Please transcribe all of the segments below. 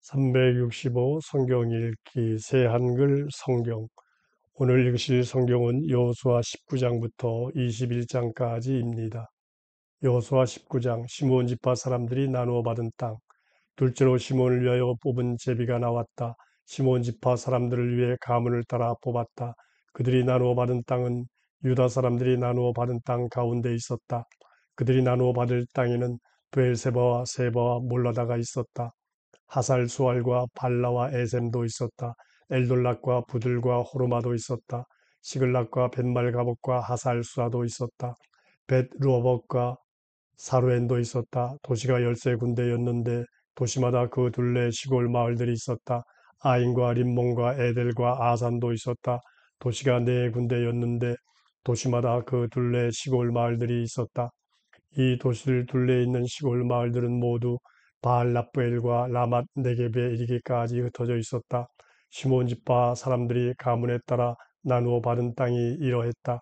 365 성경 읽기 새한글 성경. 오늘 읽으실 성경은 여호수아 19장부터 21장까지입니다. 여호수아 19장. 시므온 지파 사람들이 나누어 받은 땅. 둘째로 시므온을 위하여 뽑은 제비가 나왔다. 시므온 지파 사람들을 위해 가문을 따라 뽑았다. 그들이 나누어 받은 땅은 유다 사람들이 나누어 받은 땅 가운데 있었다. 그들이 나누어 받을 땅에는 브엘세바와 세바와 몰라다가 있었다. 하살 수알과 발라와 에셈도 있었다. 엘돌락과 부들과 호르마도 있었다. 시글락과 벳말 가복과 하살 수아도 있었다. 벳 루어벅과 사루엔도 있었다. 도시가 13군데였는데 도시마다 그 둘레 시골 마을들이 있었다. 아인과 림몬과 에델과 아산도 있었다. 도시가 4군데였는데 도시마다 그 둘레 시골 마을들이 있었다. 이 도시를 둘레에 있는 시골 마을들은 모두 바알라프엘과 라맛 네겝에 이르기까지 흩어져 있었다. 시몬 지파 사람들이 가문에 따라 나누어 받은 땅이 이러했다.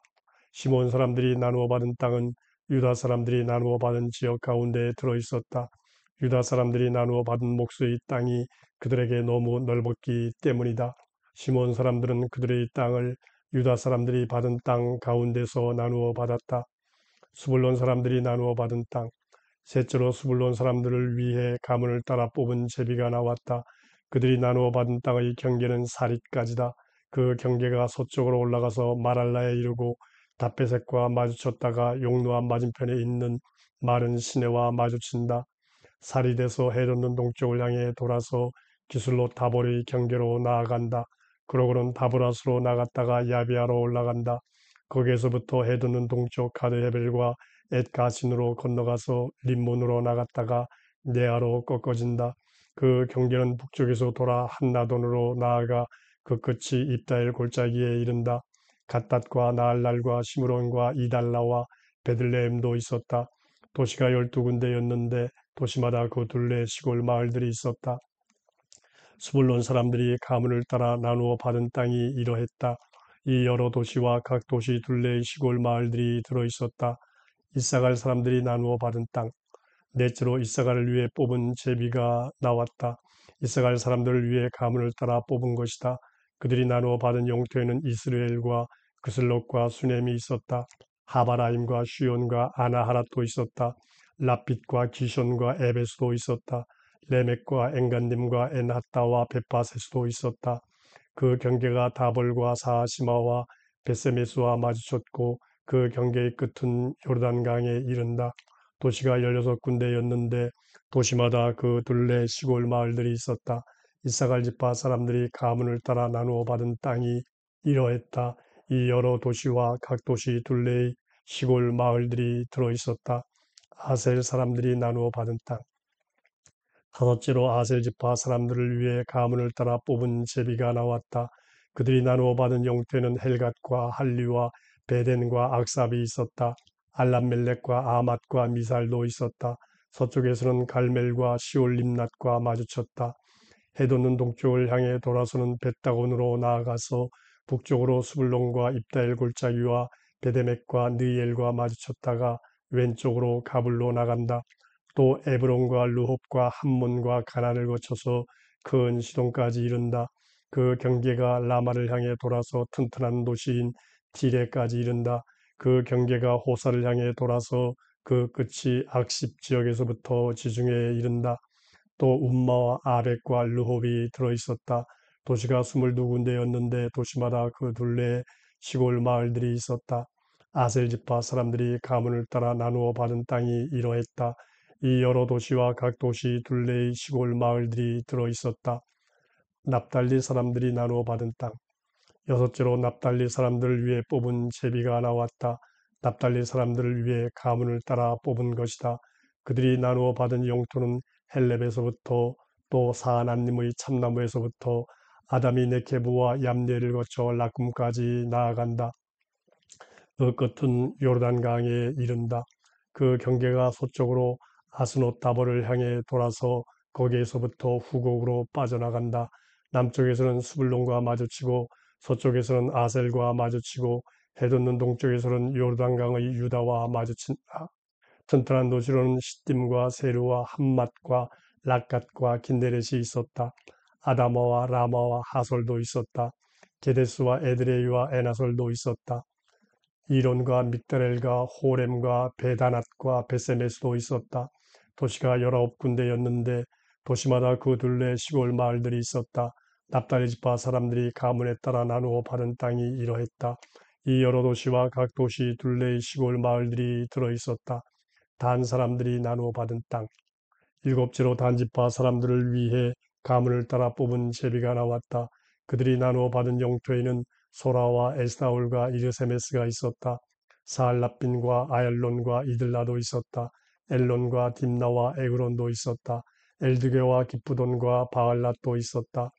시몬 사람들이 나누어 받은 땅은 유다 사람들이 나누어 받은 지역 가운데에 들어 있었다. 유다 사람들이 나누어 받은 몫의 땅이 그들에게 너무 넓었기 때문이다. 시몬 사람들은 그들의 땅을 유다 사람들이 받은 땅 가운데서 나누어 받았다. 스불론 사람들이 나누어 받은 땅. 셋째로 스불론 사람들을 위해 가문을 따라 뽑은 제비가 나왔다. 그들이 나누어 받은 땅의 경계는 사릿까지다. 그 경계가 서쪽으로 올라가서 마랄라에 이르고 다베섹과 마주쳤다가 용노암 맞은편에 있는 마른 시내와 마주친다. 사릿에서 해돋는 동쪽을 향해 돌아서 기술로 다볼의 경계로 나아간다. 그러고는 다브라스로 나갔다가 야비아로 올라간다. 거기에서부터 해돋는 동쪽 가드헤벨과 엣가신으로 건너가서 림몬으로 나갔다가 네아로 꺾어진다. 그 경계는 북쪽에서 돌아 한나돈으로 나아가 그 끝이 입다엘 골짜기에 이른다. 갓닷과 나알랄과 시므론과 이달라와 베들레헴도 있었다. 도시가 12군데였는데 도시마다 그 둘레 시골 마을들이 있었다. 스불론 사람들이 가문을 따라 나누어 받은 땅이 이러했다. 이 여러 도시와 각 도시 둘레의 시골 마을들이 들어있었다. 이사갈 사람들이 나누어 받은 땅. 넷째로 이사갈을 위해 뽑은 제비가 나왔다. 이사갈 사람들을 위해 가문을 따라 뽑은 것이다. 그들이 나누어 받은 영토에는 이스라엘과 그슬롯과 수넴이 있었다. 하바라임과 쉬온과 아나하랏도 있었다. 랍빗과 기숑과 에베스도 있었다. 레멕과 엔간딤과 엔하따와 베파세스도 있었다. 그 경계가 다볼과 사하시마와 베세메스와 마주쳤고 그 경계의 끝은 요르단강에 이른다. 도시가 16군데였는데 도시마다 그 둘레 시골 마을들이 있었다. 이사갈 지파 사람들이 가문을 따라 나누어 받은 땅이 이러했다. 이 여러 도시와 각 도시 둘레의 시골 마을들이 들어 있었다. 아셀 사람들이 나누어 받은 땅. 다섯째로 아셀 지파 사람들을 위해 가문을 따라 뽑은 제비가 나왔다. 그들이 나누어 받은 영토에는 헬갓과 할리와 베덴과 악삽이 있었다. 알람멜렉과 아맛과 미살도 있었다. 서쪽에서는 갈멜과 시올림낫과 마주쳤다. 해돋는 동쪽을 향해 돌아서는 벳다곤으로 나아가서 북쪽으로 수블론과 입다엘 골짜기와 베데멕과 느엘과 마주쳤다가 왼쪽으로 가불로 나간다. 또 에브론과 르홉과 함몬과 가난을 거쳐서 큰 시돈까지 이른다. 그 경계가 라마를 향해 돌아서 튼튼한 도시인 디레까지 이른다. 그 경계가 호사를 향해 돌아서 그 끝이 악십 지역에서부터 지중해에 이른다. 또 움마와 아벡과 르홉이 들어있었다. 도시가 22군데였는데 도시마다 그 둘레에 시골 마을들이 있었다. 아셀 지파 사람들이 가문을 따라 나누어 받은 땅이 이러했다. 이 여러 도시와 각 도시 둘레의 시골 마을들이 들어있었다. 납달리 사람들이 나누어 받은 땅. 여섯째로 납달리 사람들을 위해 뽑은 제비가 나왔다. 납달리 사람들을 위해 가문을 따라 뽑은 것이다. 그들이 나누어 받은 영토는 헬렙에서부터 또 사하나님의 참나무에서부터 아담이 네케브와 얌네를 거쳐 라쿰까지 나아간다. 그 끝은 요르단강에 이른다. 그 경계가 서쪽으로 아스노 다볼을 향해 돌아서 거기에서부터 후곡으로 빠져나간다. 남쪽에서는 스불론과 마주치고 서쪽에서는 아셀과 마주치고 해돋는 동쪽에서는 요르단강의 유다와 마주친다. 튼튼한 도시로는 시딤과 세르와 함맛과 락갓과 긴네렛이 있었다. 아다마와 라마와 하솔도 있었다. 게데스와 에드레이와 에나솔도 있었다. 이론과 믹드렐과 호렘과 베다낫과 베세메스도 있었다. 도시가 19군데였는데 도시마다 그 둘레 시골 마을들이 있었다. 납달리 지파 사람들이 가문에 따라 나누어 받은 땅이 이러했다. 이 여러 도시와 각 도시 둘레의 시골 마을들이 들어있었다. 단 사람들이 나누어 받은 땅. 일곱째로 단지파 사람들을 위해 가문을 따라 뽑은 제비가 나왔다. 그들이 나누어 받은 영토에는 소라와 에스타올과 이르세메스가 있었다. 사알랍빈과 아얄론과 이들라도 있었다. 엘론과 딥나와 에그론도 있었다. 엘드게와 기프돈과 바알랏도 있었다.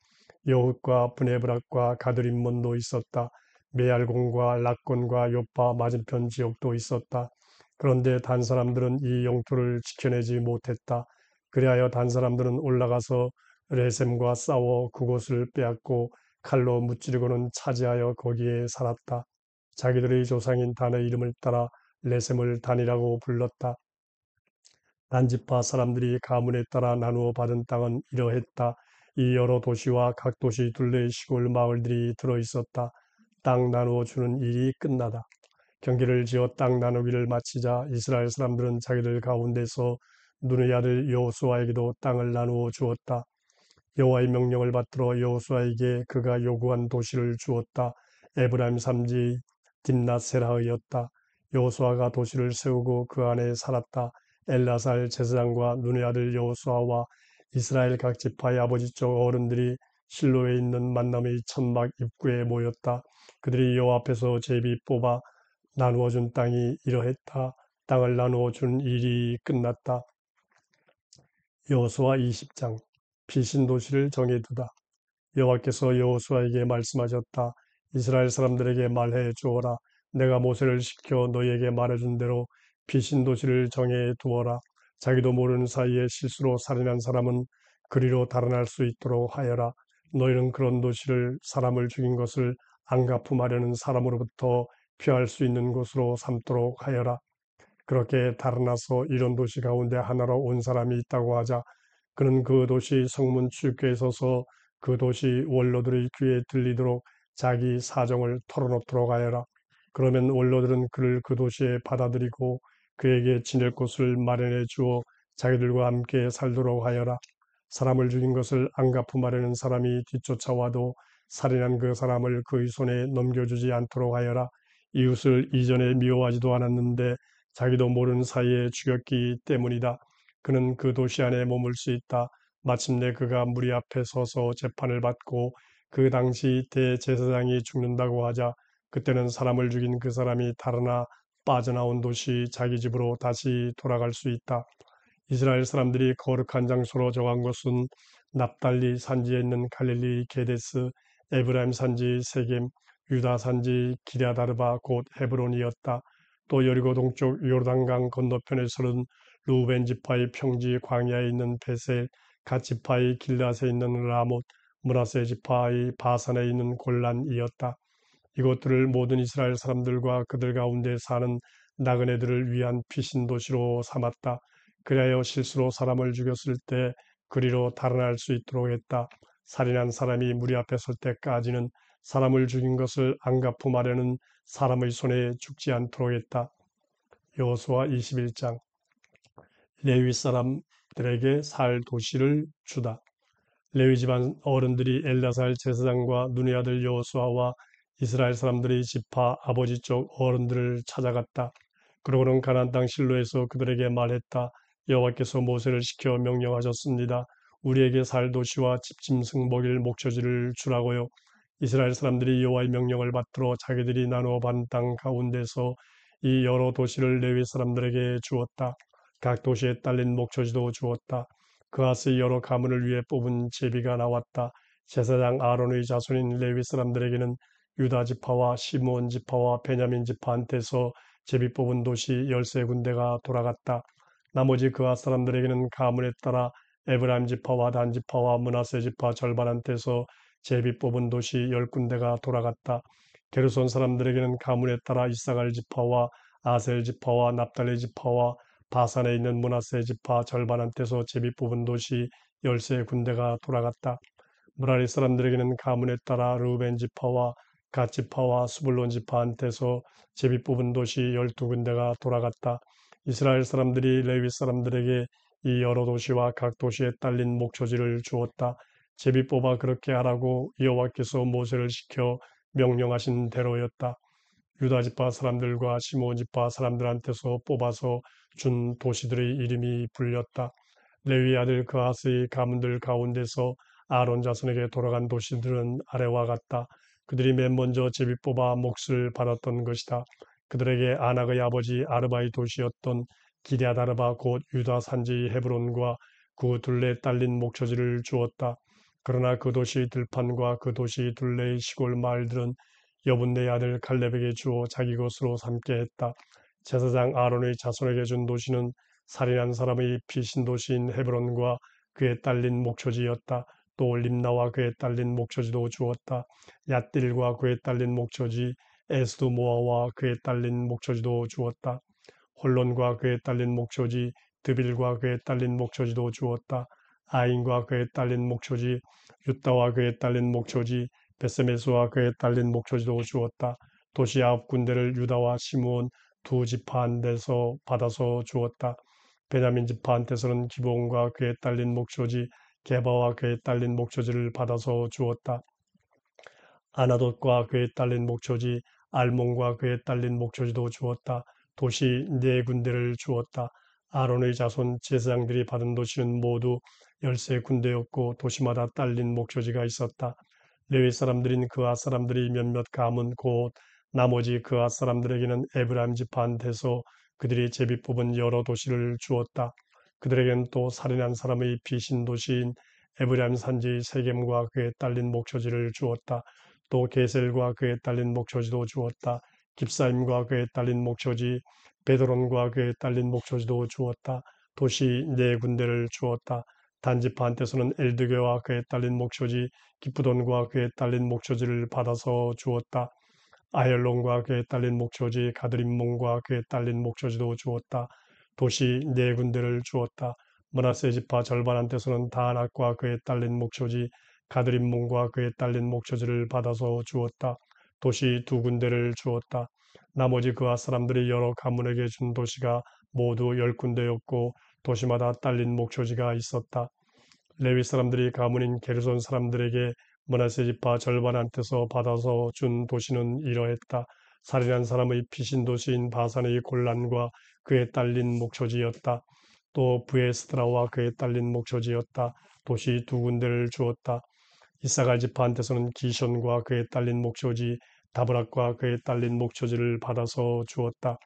여훗과 브네브락과 가드림몬도 있었다. 메알곤과 락곤과 요파 맞은편 지역도 있었다. 그런데 단 사람들은 이 영토를 지켜내지 못했다. 그리하여 단 사람들은 올라가서 레셈과 싸워 그곳을 빼앗고 칼로 무찌르고는 차지하여 거기에 살았다. 자기들의 조상인 단의 이름을 따라 레셈을 단이라고 불렀다. 단지파 사람들이 가문에 따라 나누어 받은 땅은 이러했다. 이 여러 도시와 각 도시 둘레의 시골 마을들이 들어있었다. 땅 나누어 주는 일이 끝나다. 경계를 지어 땅 나누기를 마치자 이스라엘 사람들은 자기들 가운데서 눈의 아들 여호수아에게도 땅을 나누어 주었다. 여호와의 명령을 받들어 여호수아에게 그가 요구한 도시를 주었다. 에브라임 삼지 딥낫세라이었다. 여호수아가 도시를 세우고 그 안에 살았다. 엘라살 제사장과 눈의 아들 여호수아와 이스라엘 각 지파의 아버지 쪽 어른들이 실로에 있는 만남의 천막 입구에 모였다. 그들이 여호와 앞에서 제비 뽑아 나누어 준 땅이 이러했다. 땅을 나누어 준 일이 끝났다. 여호수아 20장 피신 도시를 정해두다. 여호와께서 여호수아에게 말씀하셨다. 이스라엘 사람들에게 말해 주어라. 내가 모세를 시켜 너희에게 말해준 대로 피신 도시를 정해 두어라. 자기도 모르는 사이에 실수로 살인한 사람은 그리로 달아날 수 있도록 하여라. 너희는 그런 도시를 사람을 죽인 것을 안갚음하려는 사람으로부터 피할 수 있는 곳으로 삼도록 하여라. 그렇게 달아나서 이런 도시 가운데 하나로 온 사람이 있다고 하자. 그는 그 도시 성문 출구에 서서 그 도시 원로들의 귀에 들리도록 자기 사정을 털어놓도록 하여라. 그러면 원로들은 그를 그 도시에 받아들이고 그에게 지낼 곳을 마련해 주어 자기들과 함께 살도록 하여라. 사람을 죽인 것을 안갚음하려는 사람이 뒤쫓아와도 살인한 그 사람을 그의 손에 넘겨주지 않도록 하여라. 이웃을 이전에 미워하지도 않았는데 자기도 모르는 사이에 죽였기 때문이다. 그는 그 도시 안에 머물 수 있다. 마침내 그가 무리 앞에 서서 재판을 받고 그 당시 대제사장이 죽는다고 하자 그때는 사람을 죽인 그 사람이 달아나 빠져나온 도시 자기 집으로 다시 돌아갈 수 있다. 이스라엘 사람들이 거룩한 장소로 정한 곳은 납달리 산지에 있는 갈릴리 게데스, 에브라임 산지 세겜, 유다 산지 기랴다르바 곧 헤브론이었다. 또 여리고 동쪽 요르단강 건너편에서는 루벤 지파의 평지 광야에 있는 베셀, 갓 지파의 길앗에 있는 라못, 므낫세 지파의 바산에 있는 골란이었다. 이것들을 모든 이스라엘 사람들과 그들 가운데 사는 나그네들을 위한 피신 도시로 삼았다. 그리하여 실수로 사람을 죽였을 때 그리로 달아날 수 있도록 했다. 살인한 사람이 무리 앞에 설 때까지는 사람을 죽인 것을 안갚음하려는 사람의 손에 죽지 않도록 했다. 여호수아 21장 레위 사람들에게 살 도시를 주다. 레위 집안 어른들이 엘라살 제사장과 눈의 아들 여호수아와 이스라엘 사람들의 지파 아버지 쪽 어른들을 찾아갔다. 그러고는 가나안 땅 실로에서 그들에게 말했다. 여호와께서 모세를 시켜 명령하셨습니다. 우리에게 살 도시와 집짐승 먹일 목초지를 주라고요. 이스라엘 사람들이 여호와의 명령을 받들어 자기들이 나누어 받은 땅 가운데서 이 여러 도시를 레위 사람들에게 주었다. 각 도시에 딸린 목초지도 주었다. 그아스의 여러 가문을 위해 뽑은 제비가 나왔다. 제사장 아론의 자손인 레위 사람들에게는 유다 지파와 시므온 지파와 베냐민 지파한테서 제비 뽑은 도시 13군데가 돌아갔다. 나머지 그앗 사람들에게는 가문에 따라 에브라임 지파와 단 지파와 므낫세 지파 절반한테서 제비 뽑은 도시 10군데가 돌아갔다. 게르손 사람들에게는 가문에 따라 이사갈 지파와 아셀 지파와 납달리 지파와 바산에 있는 므낫세 지파 절반한테서 제비 뽑은 도시 13군데가 돌아갔다. 무라리 사람들에게는 가문에 따라 르우벤 지파와 갓 지파와 스불론 지파한테서 제비 뽑은 도시 12군데가 돌아갔다. 이스라엘 사람들이 레위 사람들에게 이 여러 도시와 각 도시에 딸린 목초지를 주었다. 제비 뽑아 그렇게 하라고 여호와께서 모세를 시켜 명령하신 대로였다. 유다 지파 사람들과 시므온 지파 사람들한테서 뽑아서 준 도시들의 이름이 불렸다. 레위 아들 그하스의 가문들 가운데서 아론 자손에게 돌아간 도시들은 아래와 같다. 그들이 맨 먼저 제비 뽑아 몫을 받았던 것이다. 그들에게 아낙의 아버지 아르바의 도시였던 기럇 아르바 곧 유다 산지의 헤브론과 그 둘레에 딸린 목초지를 주었다. 그러나 그 도시 들판과 그 도시 둘레의 시골 마을들은 여분네 아들 갈렙에게 주어 자기 것으로 삼게 했다. 제사장 아론의 자손에게 준 도시는 살인한 사람의 피신 도시인 헤브론과 그에 딸린 목초지였다. 또 림나와 그에 딸린 목초지도 주었다. 얏딜과 그에 딸린 목초지, 에스두모아와 그에 딸린 목초지도 주었다. 홀론과 그에 딸린 목초지, 드빌과 그에 딸린 목초지도 주었다. 아인과 그에 딸린 목초지, 유다와 그에 딸린 목초지, 베세메스와 그에 딸린 목초지도 주었다. 도시 9군데를 유다와 시므온 두 지파한테서 받아서 주었다. 베냐민 지파한테서는 기브온과 그에 딸린 목초지, 게바와 그에 딸린 목초지를 받아서 주었다. 아나돗과 그에 딸린 목초지, 알몬과 그에 딸린 목초지도 주었다. 도시 4군데를 주었다. 아론의 자손 제사장들이 받은 도시는 모두 13군데였고 도시마다 딸린 목초지가 있었다. 레위 사람들인 그앗 사람들이 몇몇 가문 곧 나머지 그앗 사람들에게는 에브라임 지파한테서 그들이 제비 뽑은 여러 도시를 주었다. 그들에게는 또 살인한 사람의 피신 도시인 에브라임 산지 세겜과 그에 딸린 목초지를 주었다. 또 게셀과 그에 딸린 목초지도 주었다. 깁사임과 그에 딸린 목초지, 베드론과 그에 딸린 목초지도 주었다. 도시 4군데를 주었다. 단지파한테서는 엘드게와 그에 딸린 목초지, 기프돈과 그에 딸린 목초지를 받아서 주었다. 아헬론과 그에 딸린 목초지, 가드림몬과 그에 딸린 목초지도 주었다. 도시 4군데를 주었다. 므낫세 지파 절반한테서는 다낙과 그에 딸린 목초지, 가드림몬과 그에 딸린 목초지를 받아서 주었다. 도시 2군데를 주었다. 나머지 그앗 사람들이 여러 가문에게 준 도시가 모두 10군데였고 도시마다 딸린 목초지가 있었다. 레위 사람들이 가문인 게르손 사람들에게 므낫세 지파 절반한테서 받아서 준 도시는 이러했다. 살인한 사람의 피신 도시인 바산의 골란과 그에 딸린 목초지였다. 또 브에스드라와 그에 딸린 목초지였다. 도시 2군데를 주었다. 이사갈 지파한테서는 기션과 그에 딸린 목초지, 다브락과 그에 딸린 목초지를 받아서 주었다.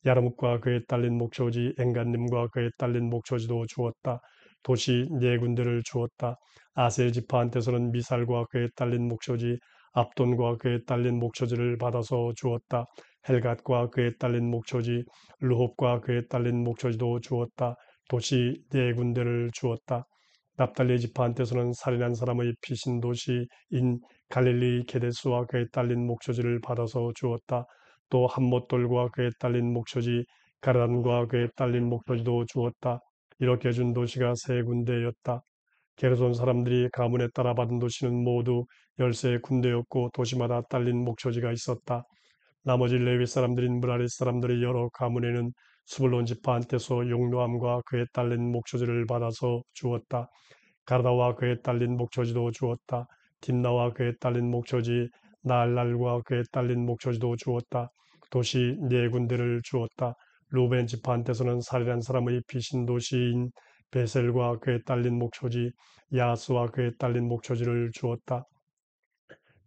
야르묵과 그에 딸린 목초지, 엔간님과 그에 딸린 목초지도 주었다. 도시 4군데를 주었다. 아셀 지파한테서는 미살과 그에 딸린 목초지, 압돈과 그에 딸린 목초지를 받아서 주었다. 헬갓과 그에 딸린 목초지, 르홉과 그에 딸린 목초지도 주었다. 도시 4군데를 주었다. 납달리 지파한테서는 살인한 사람의 피신 도시인 갈릴리 게데스와 그에 딸린 목초지를 받아서 주었다. 또 함못돌과 그에 딸린 목초지, 가란과 그에 딸린 목초지도 주었다. 이렇게 준 도시가 3군데였다. 게르손 사람들이 가문에 따라 받은 도시는 모두 13군데였고 도시마다 딸린 목초지가 있었다. 나머지 레위 사람들인 므라리 사람들의 여러 가문에는 스불론 지파한테서 용노함과 그에 딸린 목초지를 받아서 주었다. 가르다와 그에 딸린 목초지도 주었다. 딥나와 그에 딸린 목초지, 나알랄과 그에 딸린 목초지도 주었다. 도시 4군데를 주었다. 루벤 지파한테서는 살인한 사람의 피신 도시인 베셀과 그에 딸린 목초지, 야스와 그에 딸린 목초지를 주었다.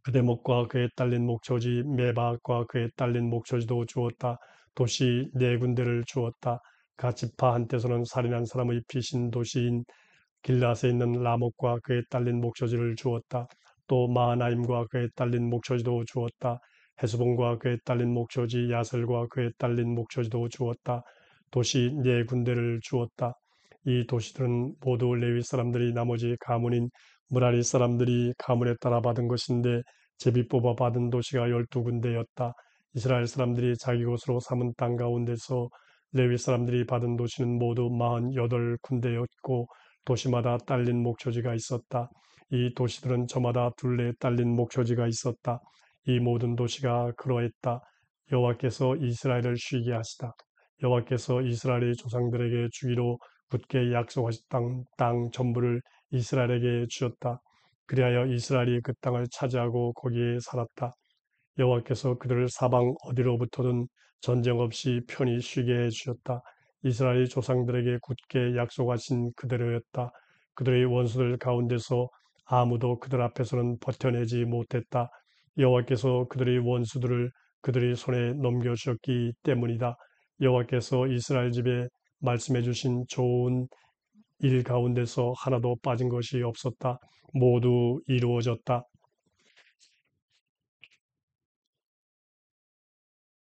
그대목과 그에 딸린 목초지, 메바과 그에 딸린 목초지도 주었다. 도시 4군데를 주었다. 가지파 한테서는 살인한 사람의 피신 도시인 길라스에 있는 라목과 그에 딸린 목초지를 주었다. 또 마하나임과 그에 딸린 목초지도 주었다. 헤스본과 그에 딸린 목초지, 야셀과 그에 딸린 목초지도 주었다. 도시 4군데를 주었다. 이 도시들은 모두 레위 사람들이 나머지 가문인 므라리 사람들이 가문에 따라 받은 것인데 제비 뽑아 받은 도시가 12군데였다. 이스라엘 사람들이 자기 것으로 삼은 땅 가운데서 레위 사람들이 받은 도시는 모두 48군데였고 도시마다 딸린 목초지가 있었다. 이 도시들은 저마다 둘레 딸린 목초지가 있었다. 이 모든 도시가 그러했다. 여호와께서 이스라엘을 쉬게 하시다. 여호와께서 이스라엘의 조상들에게 주기로 굳게 약속하신 땅 전부를 이스라엘에게 주었다. 그리하여 이스라엘이 그 땅을 차지하고 거기에 살았다. 여호와께서 그들을 사방 어디로부터든 전쟁 없이 편히 쉬게 해 주셨다. 이스라엘 조상들에게 굳게 약속하신 그대로였다. 그들의 원수들 가운데서 아무도 그들 앞에서는 버텨내지 못했다. 여호와께서 그들의 원수들을 그들의 손에 넘겨주셨기 때문이다. 여호와께서 이스라엘 집에 말씀해 주신 좋은 일 가운데서 하나도 빠진 것이 없었다. 모두 이루어졌다.